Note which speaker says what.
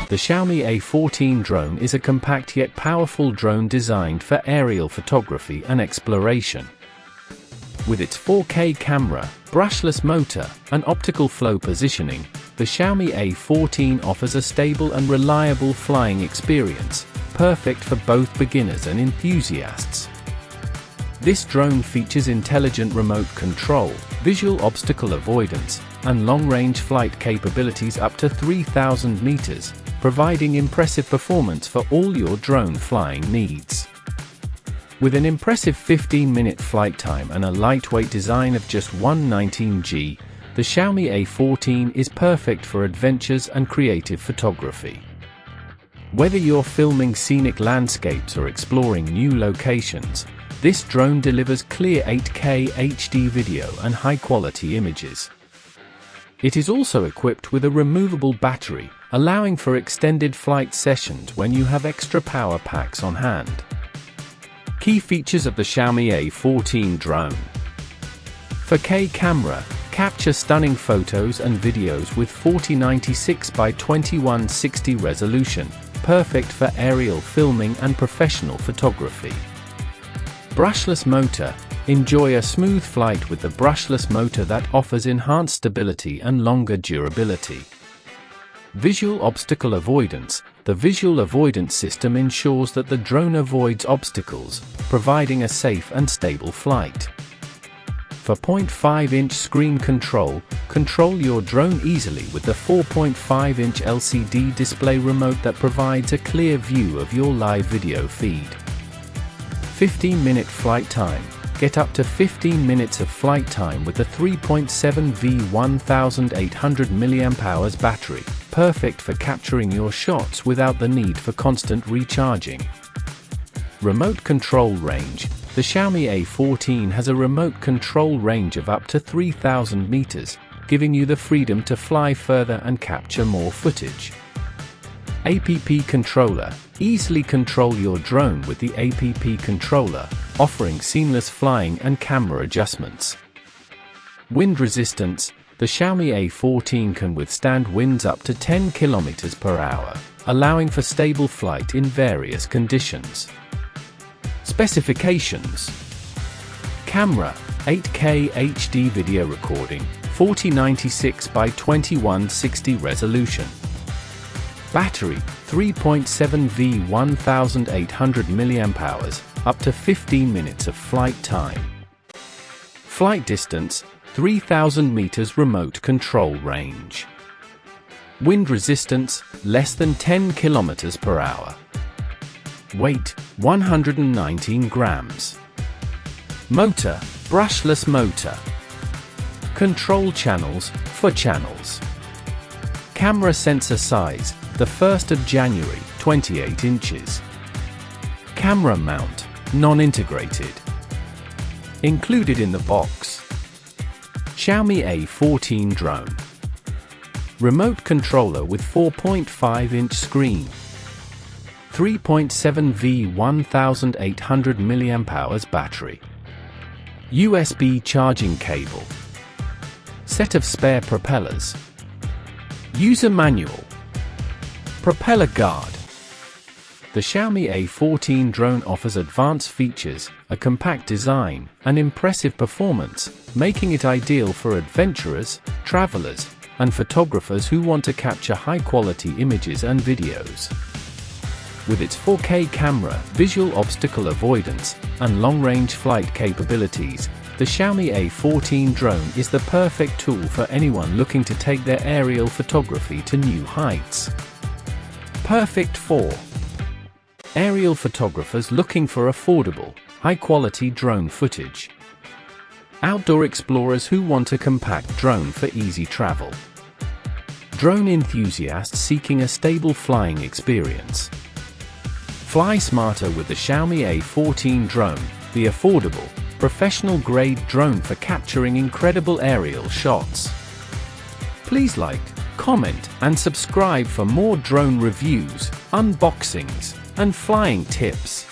Speaker 1: The Xiaomi A14 drone is a compact yet powerful drone designed for aerial photography and exploration. With its 4K camera, brushless motor, and optical flow positioning, the Xiaomi A14 offers a stable and reliable flying experience, perfect for both beginners and enthusiasts. This drone features intelligent remote control, visual obstacle avoidance, and long-range flight capabilities up to 3,000 meters, providing impressive performance for all your drone flying needs. With an impressive 15-minute flight time and a lightweight design of just 119 g, the Xiaomi A14 is perfect for adventures and creative photography. Whether you're filming scenic landscapes or exploring new locations, this drone delivers clear 8K HD video and high-quality images. It is also equipped with a removable battery, allowing for extended flight sessions when you have extra power packs on hand. Key features of the Xiaomi A14 drone. 4K camera, capture stunning photos and videos with 4096 by 2160 resolution, perfect for aerial filming and professional photography. Brushless motor, enjoy a smooth flight with the brushless motor that offers enhanced stability and longer durability. Visual obstacle avoidance, the visual avoidance system ensures that the drone avoids obstacles, providing a safe and stable flight. For 0.5-inch screen control, control your drone easily with the 4.5-inch LCD display remote that provides a clear view of your live video feed. 15-minute flight time, get up to 15 minutes of flight time with the 3.7V 1800 mAh battery, perfect for capturing your shots without the need for constant recharging. Remote control range, the Xiaomi A14 has a remote control range of up to 3,000 meters, giving you the freedom to fly further and capture more footage. APP controller, easily control your drone with the APP controller, offering seamless flying and camera adjustments. Wind resistance, the Xiaomi A14 can withstand winds up to 10 km per hour, allowing for stable flight in various conditions. Specifications. Camera, 8K HD video recording, 4096 by 2160 resolution. Battery, 3.7V 1800 mAh, up to 15 minutes of flight time. Flight distance, 3,000 meters remote control range. Wind resistance, less than 10 km per hour. Weight, 119 grams. Motor, brushless motor. Control channels, 4 channels. Camera sensor size, the 1st of January, 28 inches. Camera mount, non-integrated. Included in the box. Xiaomi A14 drone. Remote controller with 4.5-inch screen. 3.7V 1800 mAh battery. USB charging cable. Set of spare propellers. User manual. Propeller guard. The Xiaomi A14 drone offers advanced features, a compact design, and impressive performance, making it ideal for adventurers, travelers, and photographers who want to capture high-quality images and videos. With its 4K camera, visual obstacle avoidance, and long-range flight capabilities, the Xiaomi A14 drone is the perfect tool for anyone looking to take their aerial photography to new heights. Perfect for aerial photographers looking for affordable, high-quality drone footage. Outdoor explorers who want a compact drone for easy travel. Drone enthusiasts seeking a stable flying experience. Fly smarter with the Xiaomi A14 drone, the affordable, professional-grade drone for capturing incredible aerial shots. Please like, comment, and subscribe for more drone reviews, unboxings, and flying tips.